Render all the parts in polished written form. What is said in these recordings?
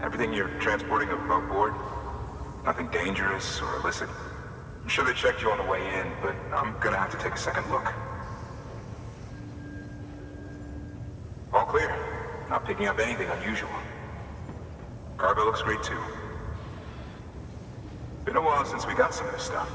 Everything you're transporting above board? Nothing dangerous or illicit? I'm sure they checked you on the way in, but I'm gonna have to take a second look. All clear. Not picking up anything unusual. Cargo looks great too. Been a while since we got some of this stuff.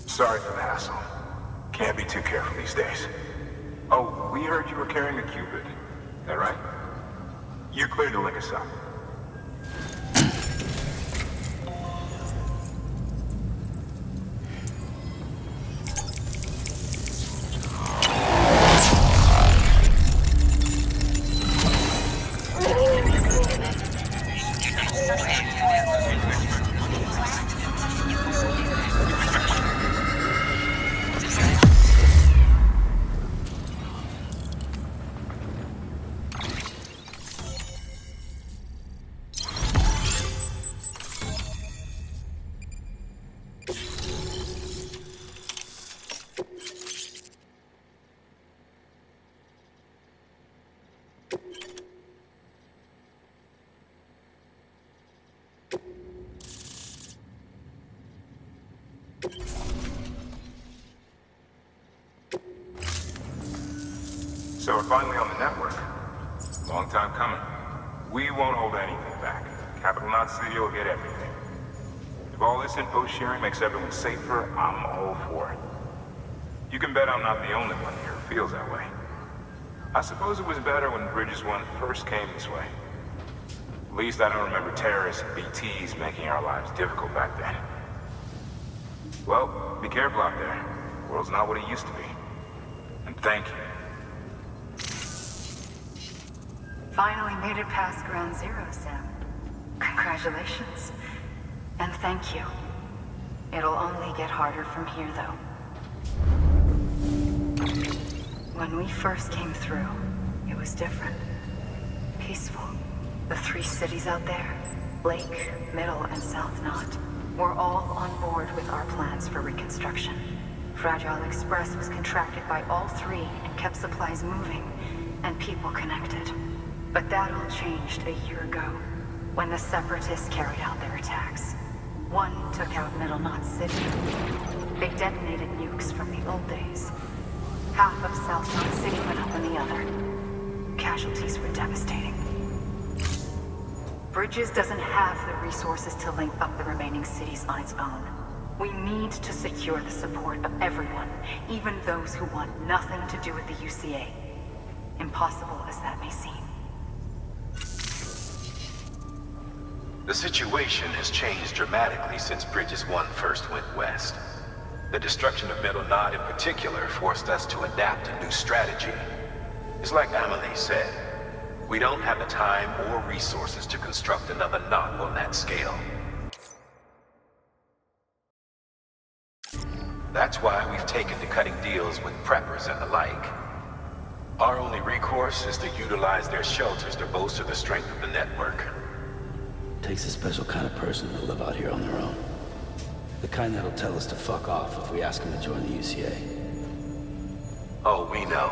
Sorry for the hassle. Can't be too careful these days. Oh, we heard you were carrying a Cupid. That right? You're cleared to link us up. So we're finally on the network. Long time coming. We won't hold anything back. Capital Knot City will get everything. If all this info sharing makes everyone safer, I'm all for it. You can bet I'm not the only one here who feels that way. I suppose it was better when Bridges 1 first came this way. At least I don't remember terrorists and BTs making our lives difficult back then. Well, be careful out there. The world's not what it used to be. And thank you. Finally made it past Ground Zero, Sam. Congratulations. And thank you. It'll only get harder from here, though. When we first came through, it was different. Peaceful. The 3 cities out there, Lake, Middle, and South Knot, were all on board with our plans for reconstruction. Fragile Express was contracted by all 3 and kept supplies moving and people connected. But that all changed a year ago, when the Separatists carried out their attacks. One took out Middle Knot City. They detonated nukes from the old days. Half of South Knot City went up in the other. Casualties were devastating. Bridges doesn't have the resources to link up the remaining cities on its own. We need to secure the support of everyone, even those who want nothing to do with the UCA. Impossible as that may seem. The situation has changed dramatically since Bridges 1 first went west. The destruction of Middle Knot in particular forced us to adapt a new strategy. It's like Amelie said, we don't have the time or resources to construct another knot on that scale. That's why we've taken to cutting deals with preppers and the like. Our only recourse is to utilize their shelters to bolster the strength of the network. Takes a special kind of person to live out here on their own. The kind that'll tell us to fuck off if we ask them to join the UCA. Oh, we know.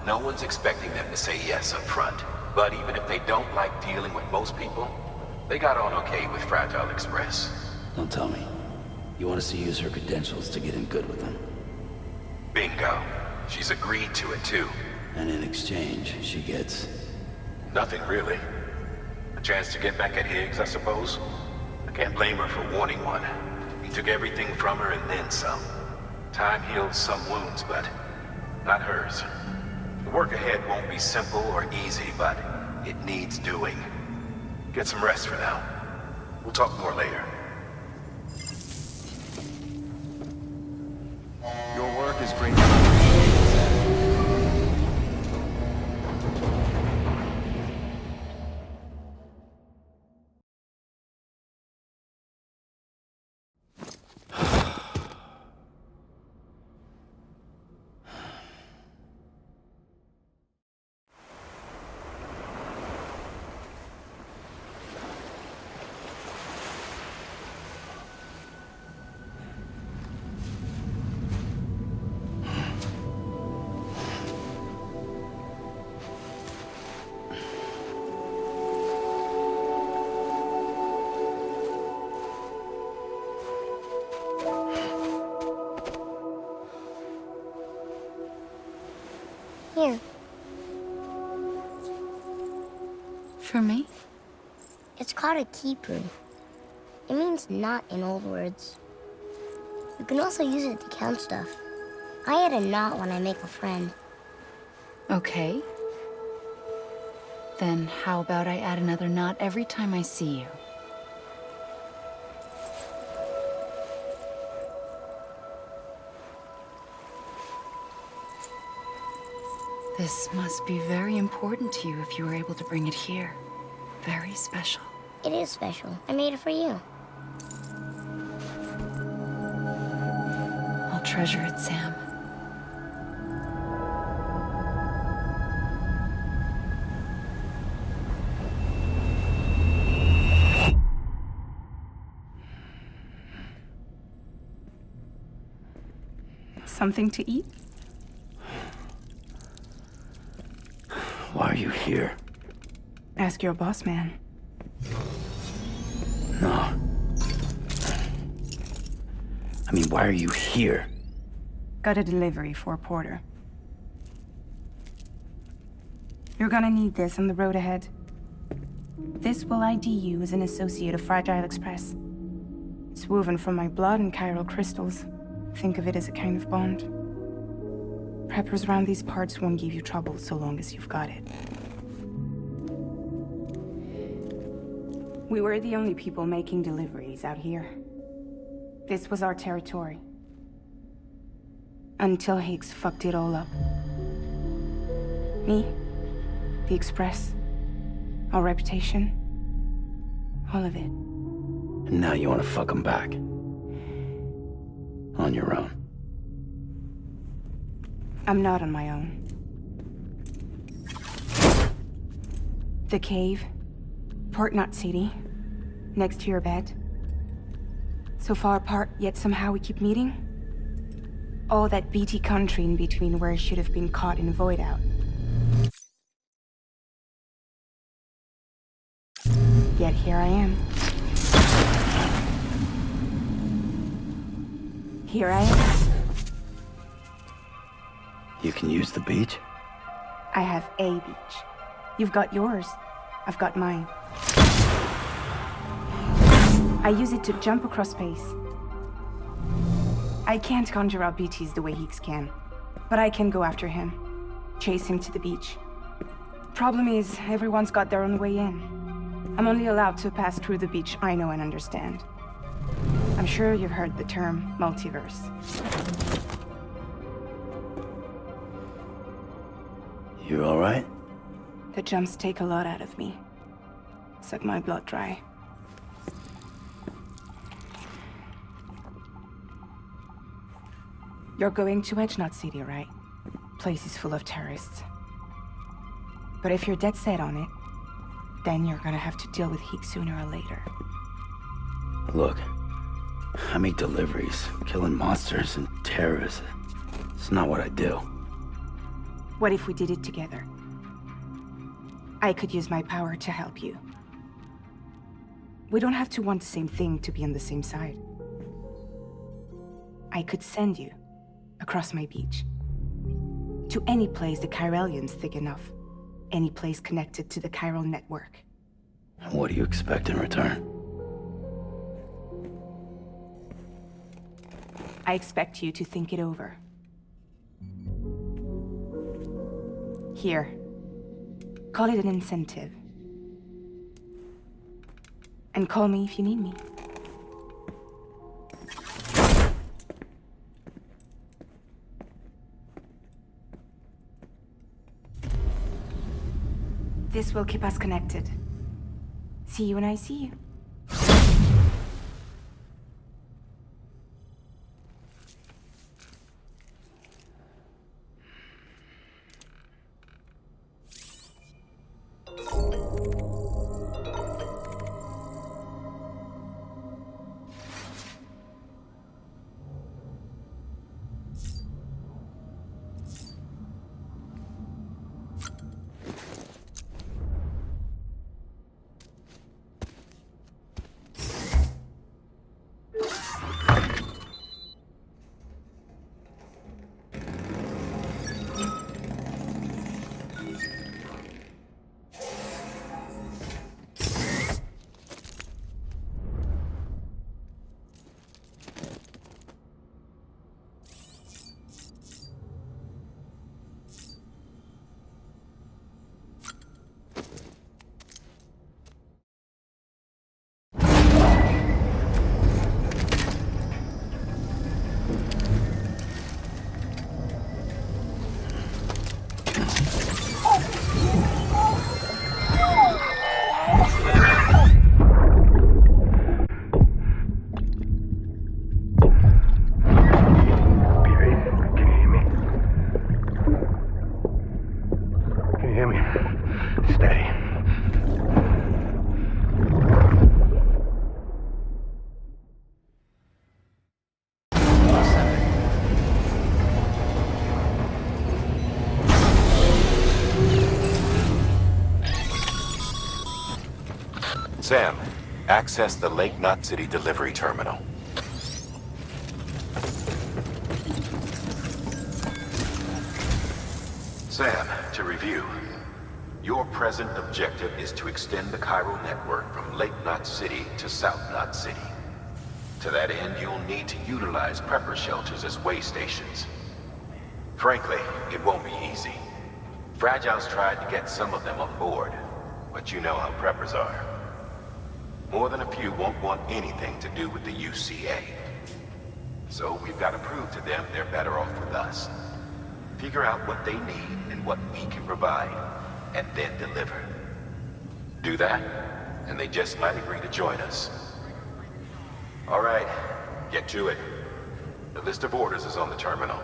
No one's expecting them to say yes up front. But even if they don't like dealing with most people, they got on okay with Fragile Express. Don't tell me. You want us to use her credentials to get in good with them? Bingo. She's agreed to it too. And in exchange, she gets... Nothing really. A chance to get back at Higgs, I suppose. I can't blame her for wanting one. He took everything from her and then some. Time heals some wounds, but not hers. The work ahead won't be simple or easy, but it needs doing. Get some rest for now. We'll talk more later. Your work is great. Here. For me? It's called a keeper. It means knot in old words. You can also use it to count stuff. I add a knot when I make a friend. Okay. Then how about I add another knot every time I see you? This must be very important to you if you were able to bring it here. Very special. It is special. I made it for you. I'll treasure it, Sam. Something to eat? Why are you here? Ask your boss man. No. I mean, why are you here? Got a delivery for Porter. You're gonna need this on the road ahead. This will ID you as an associate of Fragile Express. It's woven from my blood and chiral crystals. Think of it as a kind of bond. Preppers around these parts won't give you trouble so long as you've got it. We were the only people making deliveries out here. This was our territory. Until Higgs fucked it all up. Me, the Express, our reputation, all of it. And now you want to fuck them back. On your own. I'm not on my own. The cave, Port Knot City, next to your bed. So far apart, yet somehow we keep meeting. All that BT country in between where I should have been caught in a void out. Yet here I am. Here I am. You can use the beach? I have a beach. You've got yours. I've got mine. I use it to jump across space. I can't conjure up BTs the way Higgs can, but I can go after him, chase him to the beach. Problem is, everyone's got their own way in. I'm only allowed to pass through the beach I know and understand. I'm sure you've heard the term multiverse. You all right? The jumps take a lot out of me. Suck my blood dry. You're going to Edge Knot City, right? Place is full of terrorists. But if you're dead set on it, then you're gonna have to deal with heat sooner or later. Look, I make deliveries, killing monsters and terrorists. It's not what I do. What if we did it together? I could use my power to help you. We don't have to want the same thing to be on the same side. I could send you across my beach. To any place the Chiralian's thick enough. Any place connected to the chiral network. What do you expect in return? I expect you to think it over. Here. Call it an incentive. And call me if you need me. This will keep us connected. See you when I see you. Sam, access the Lake Knot City delivery terminal. Sam, to review. Your present objective is to extend the chiral network from Lake Knot City to South Knot City. To that end, you'll need to utilize prepper shelters as way stations. Frankly, it won't be easy. Fragile's tried to get some of them on board, but you know how preppers are. More than a few won't want anything to do with the UCA. So we've got to prove to them they're better off with us. Figure out what they need and what we can provide, and then deliver. Do that, and they just might agree to join us. All right, get to it. The list of orders is on the terminal.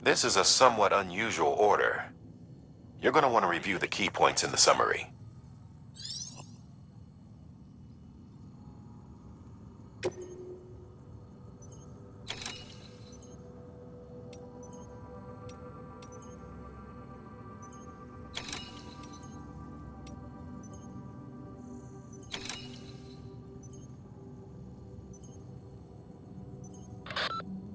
This is a somewhat unusual order. You're going to want to review the key points in the summary.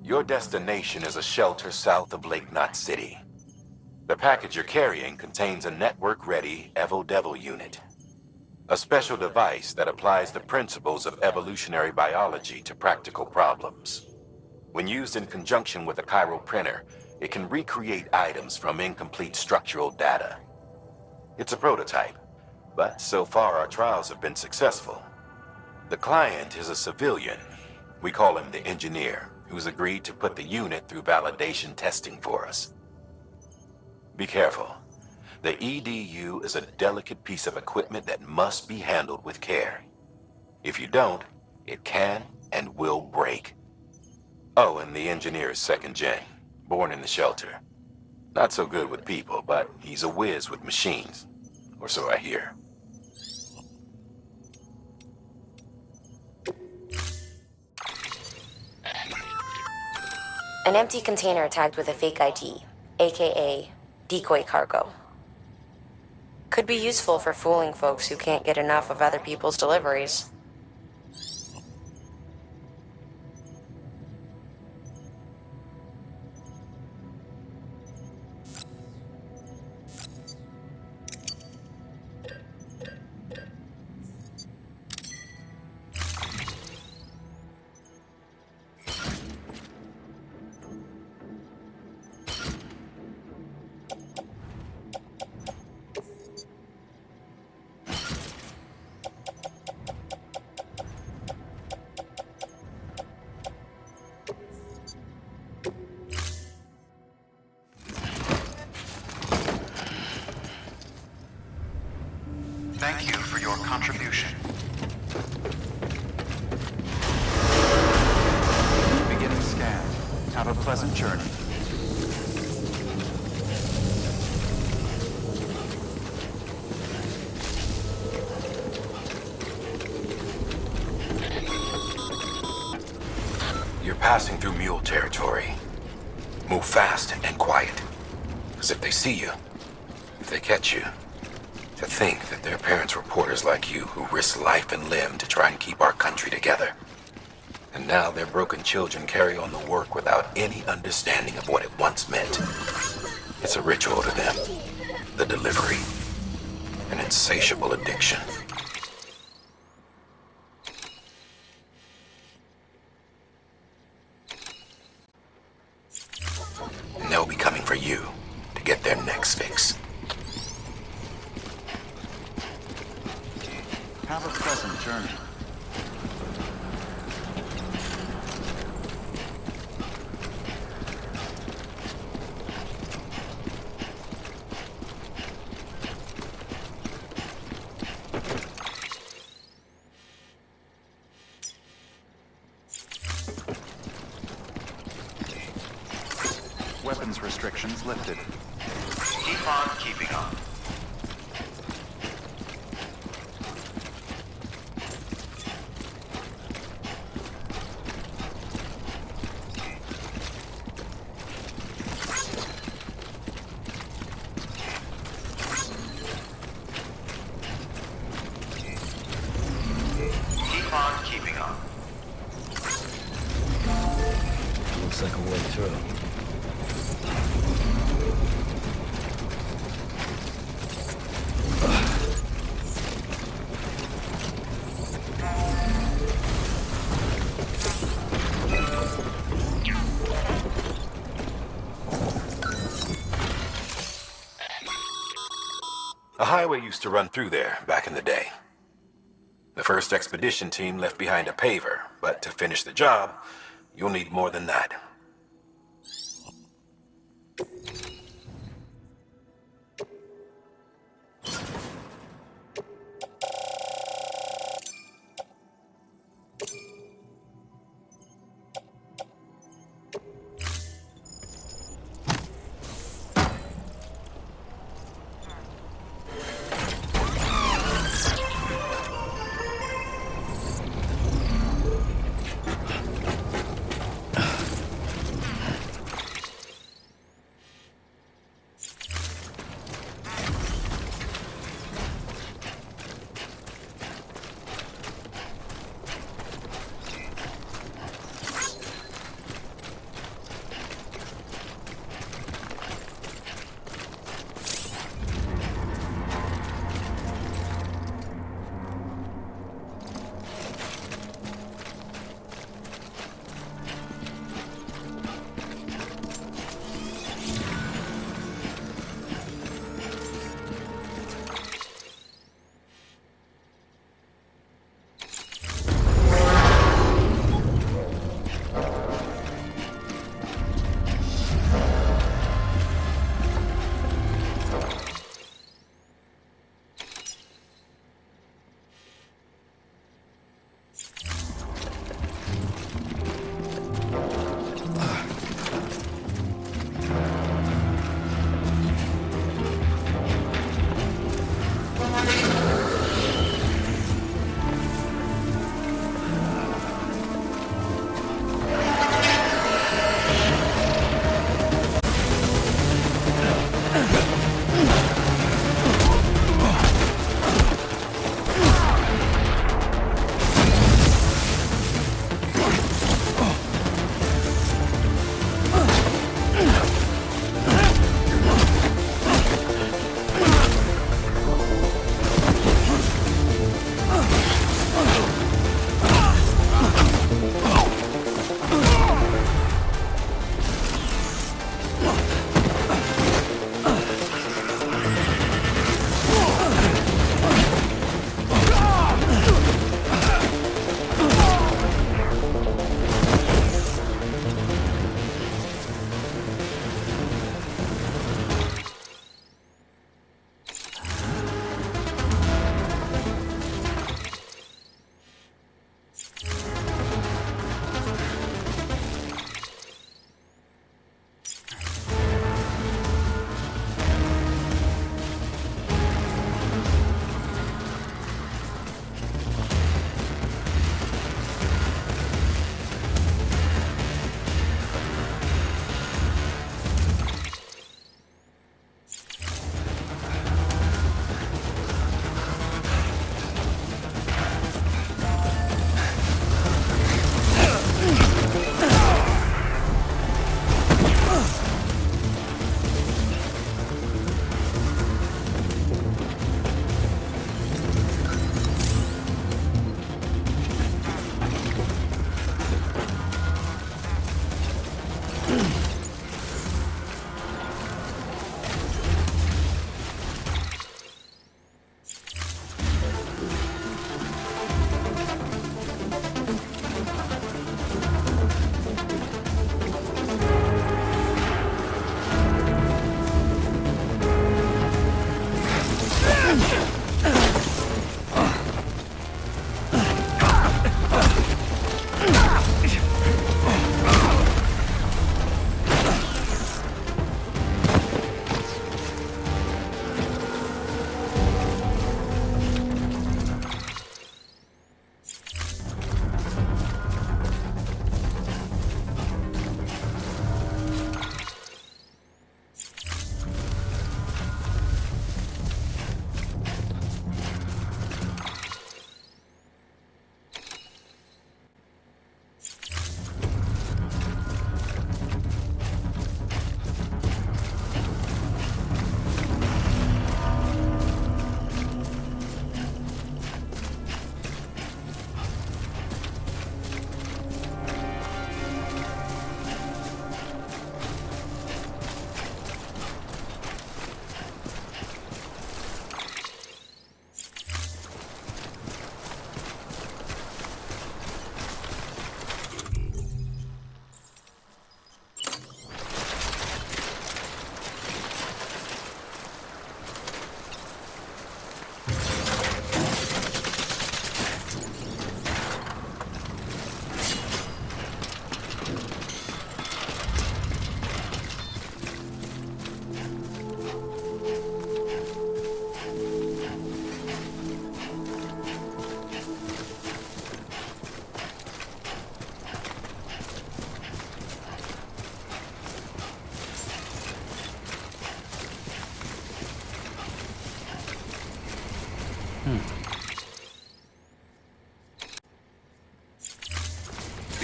Your destination is a shelter south of Lake Knot City. The package you're carrying contains a network-ready Evo-Devil unit. A special device that applies the principles of evolutionary biology to practical problems. When used in conjunction with a chiral printer, it can recreate items from incomplete structural data. It's a prototype, but so far our trials have been successful. The client is a civilian. We call him the engineer, who's agreed to put the unit through validation testing for us. Be careful. The EDU is a delicate piece of equipment that must be handled with care. If you don't, it can and will break. Oh, and the engineer is second gen, born in the shelter. Not so good with people, but he's a whiz with machines. Or so I hear. An empty container tagged with a fake ID, aka decoy cargo. Could be useful for fooling folks who can't get enough of other people's deliveries. Thank you for your contribution. Beginning scan. Have a pleasant journey. You're passing through mule territory. Move fast and quiet. Because if they see you, if they catch you, to think that their parents were porters like you who risked life and limb to try and keep our country together. And now their broken children carry on the work without any understanding of what it once meant. It's a ritual to them. The delivery. An insatiable addiction. And they'll be coming for you to get their next fix. Have a pleasant journey. Weapons restrictions lifted. Keep on keeping on. Keep on keeping on. Looks like a way through. A highway used to run through there back in the day. The first expedition team left behind a paver, but to finish the job, you'll need more than that.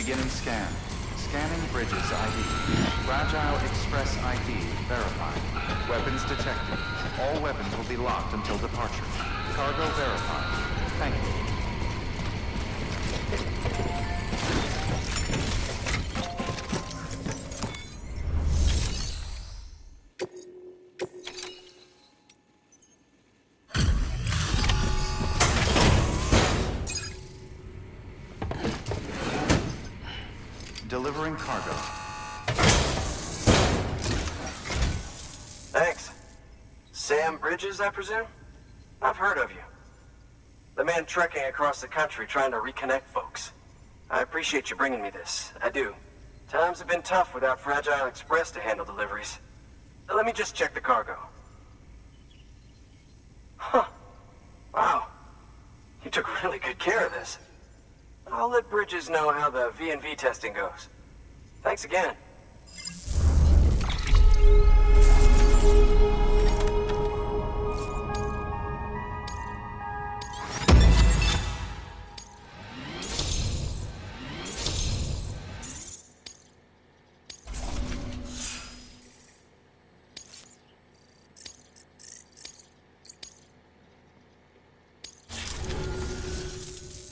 Beginning scan. Scanning Bridges ID. Fragile Express ID verified. Weapons detected. All weapons will be locked until departure. Cargo verified. Thank you. Delivering cargo. Thanks. Sam Bridges, I presume? I've heard of you. The man trekking across the country trying to reconnect folks. I appreciate you bringing me this. I do. Times have been tough without Fragile Express to handle deliveries. Let me just check the cargo. Huh. Wow. You took really good care of this. I'll let Bridges know how the V&V testing goes. Thanks again.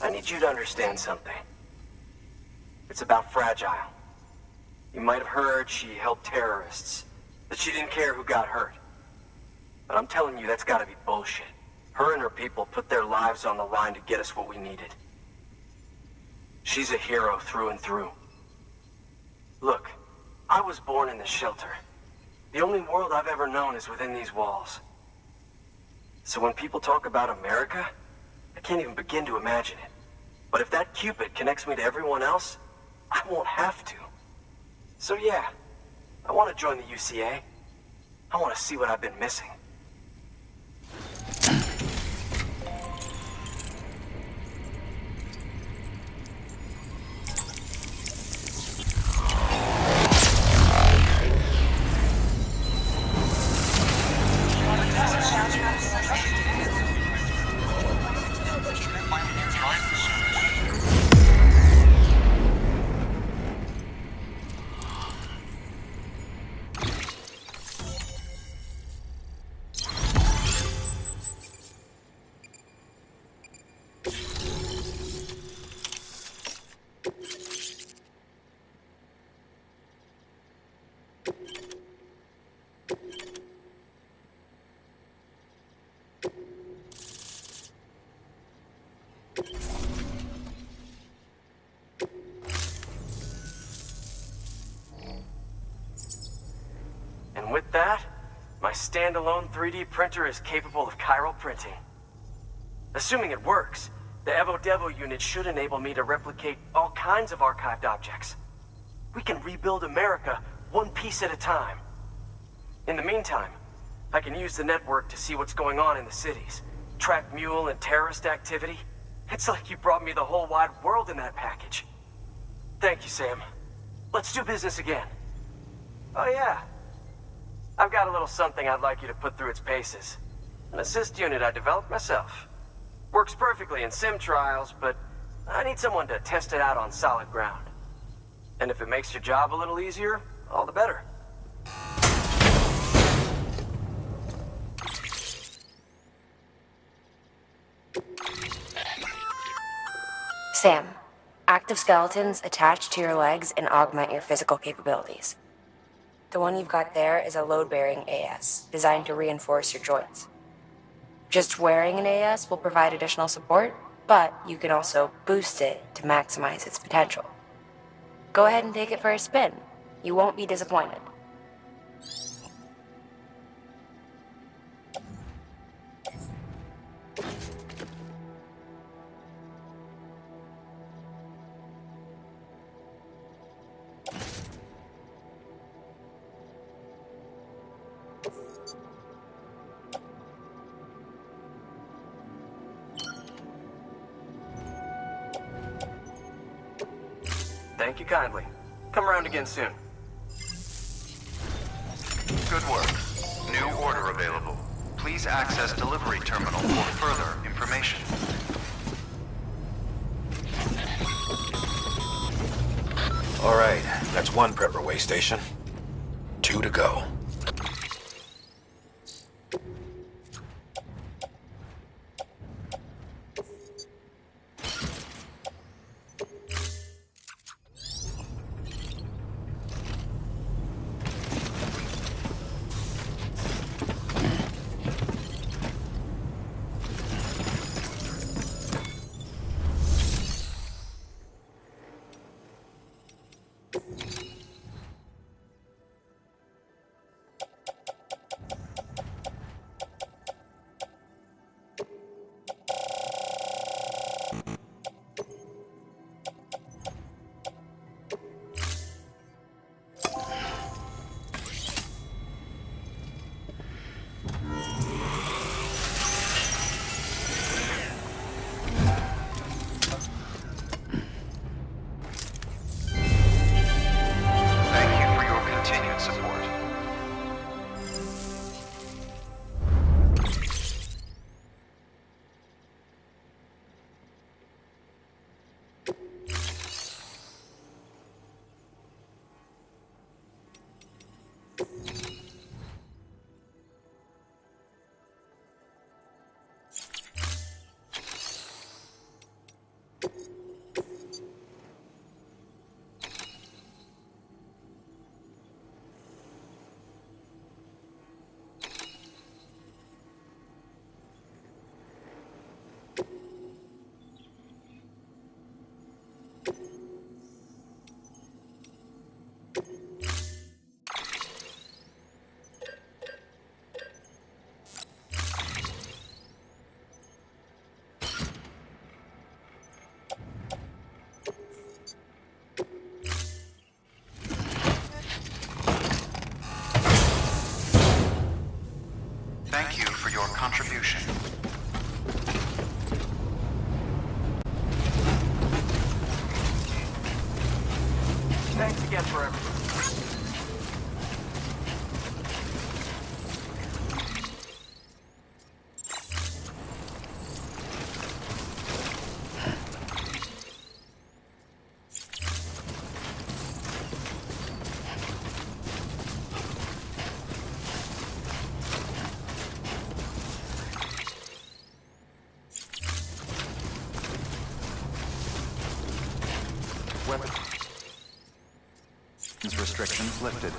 I need you to understand something. It's about Fragile. You might have heard she helped terrorists, that she didn't care who got hurt. But I'm telling you, that's gotta be bullshit. Her and her people put their lives on the line to get us what we needed. She's a hero through and through. Look, I was born in this shelter. The only world I've ever known is within these walls. So when people talk about America, I can't even begin to imagine it. But if that Cupid connects me to everyone else, I won't have to. So yeah, I want to join the UCA. I want to see what I've been missing. And with that, my standalone 3D printer is capable of chiral printing. Assuming it works, the Evo Devo unit should enable me to replicate all kinds of archived objects. We can rebuild America one piece at a time. In the meantime, I can use the network to see what's going on in the cities, track mule and terrorist activity. It's like you brought me the whole wide world in that package. Thank you, Sam. Let's do business again. Oh yeah. I've got a little something I'd like you to put through its paces. An assist unit I developed myself. Works perfectly in sim trials, but I need someone to test it out on solid ground. And if it makes your job a little easier, all the better. Sam, active skeletons attach to your legs and augment your physical capabilities. The one you've got there is a load-bearing AS, designed to reinforce your joints. Just wearing an AS will provide additional support, but you can also boost it to maximize its potential. Go ahead and take it for a spin. You won't be disappointed. Thank you kindly. Come around again soon. Good work. New order available. Please access delivery terminal for further information. All right, that's one prepper way station. 2 to go. Thank you for your continued support. Thank you for your contribution. Thanks again for everything. Weapons restrictions lifted.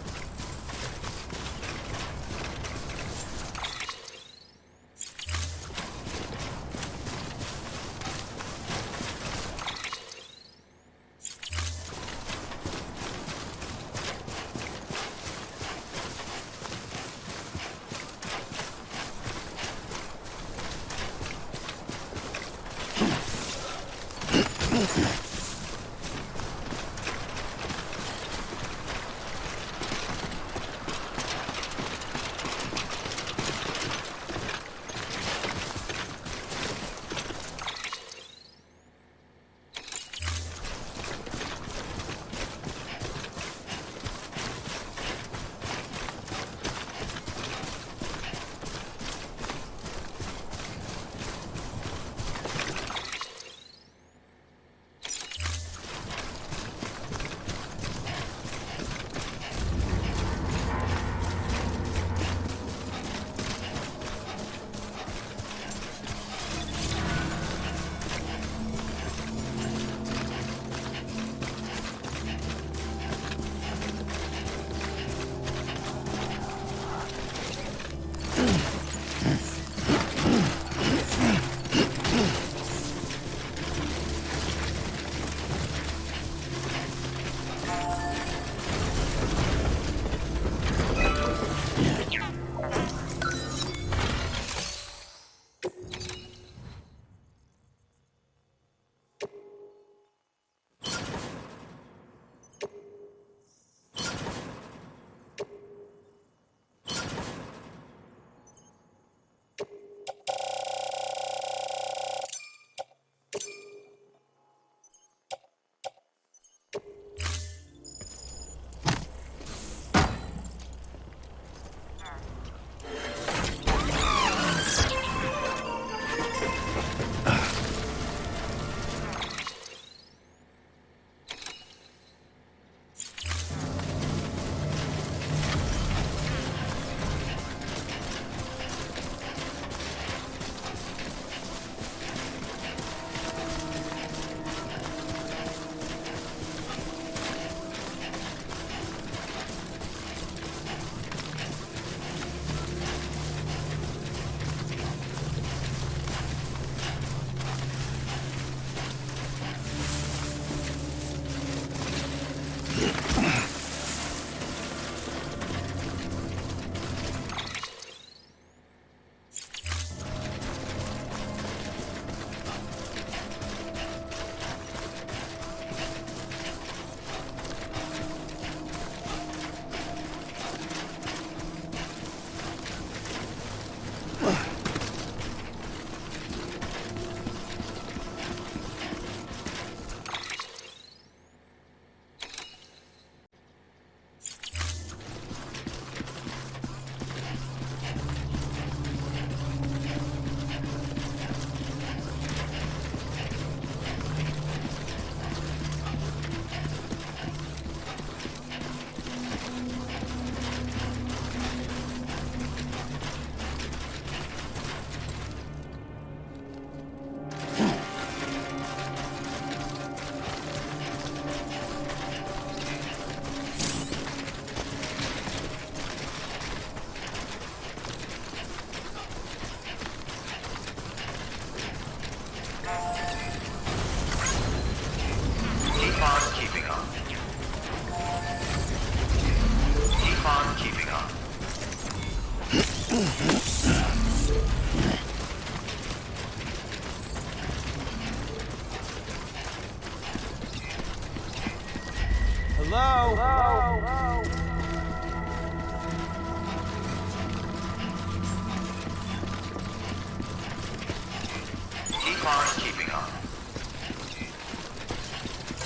Keep on keeping on.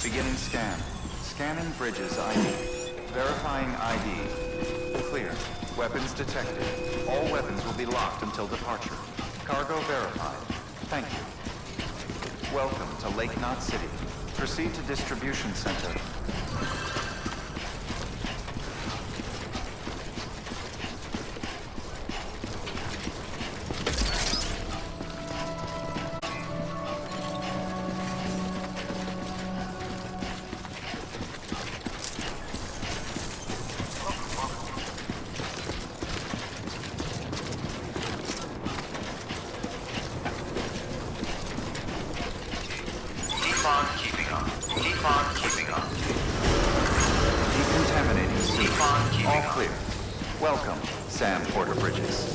Beginning scan. Scanning bridges ID. Verifying ID. Clear. Weapons detected. All weapons will be locked until departure. Cargo verified. Thank you. Welcome to Lake Knot City. Proceed to distribution center. Keep on keeping on. Keep on keeping on. Decontaminating. Keep on keeping All on. clear. Welcome, Sam Porter Bridges.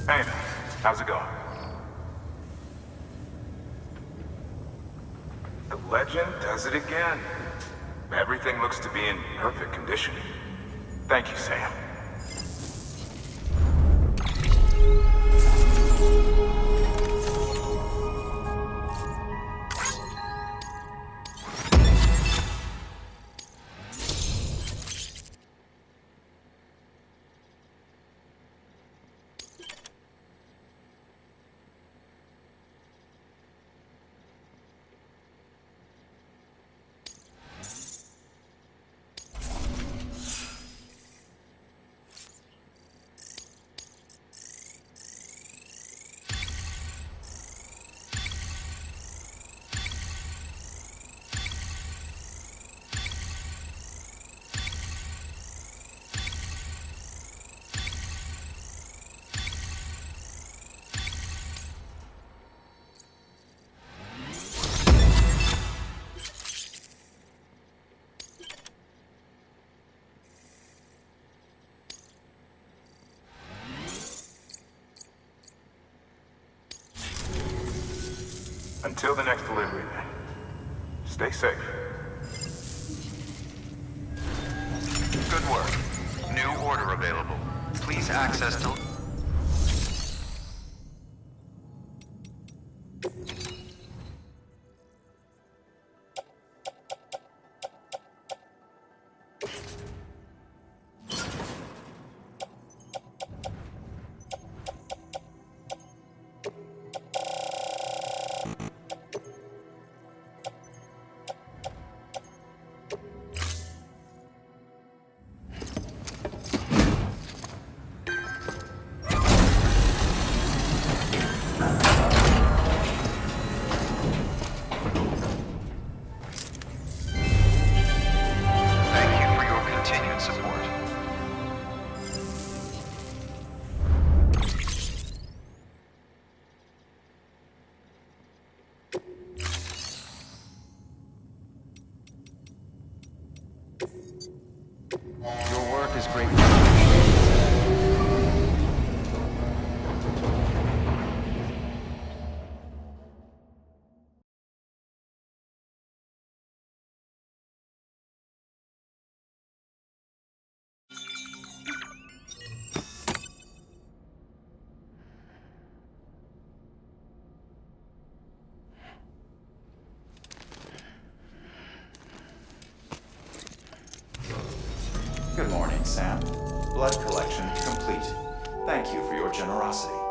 Hey, how's it going? The legend does it again. Everything looks to be in perfect condition. Thank you, Sam. Until the next delivery, then. Stay safe. Good work. New order available. Please access to... Thank you for your continued support. Your work is greatly appreciated. Good morning, Sam. Blood collection complete. Thank you for your generosity.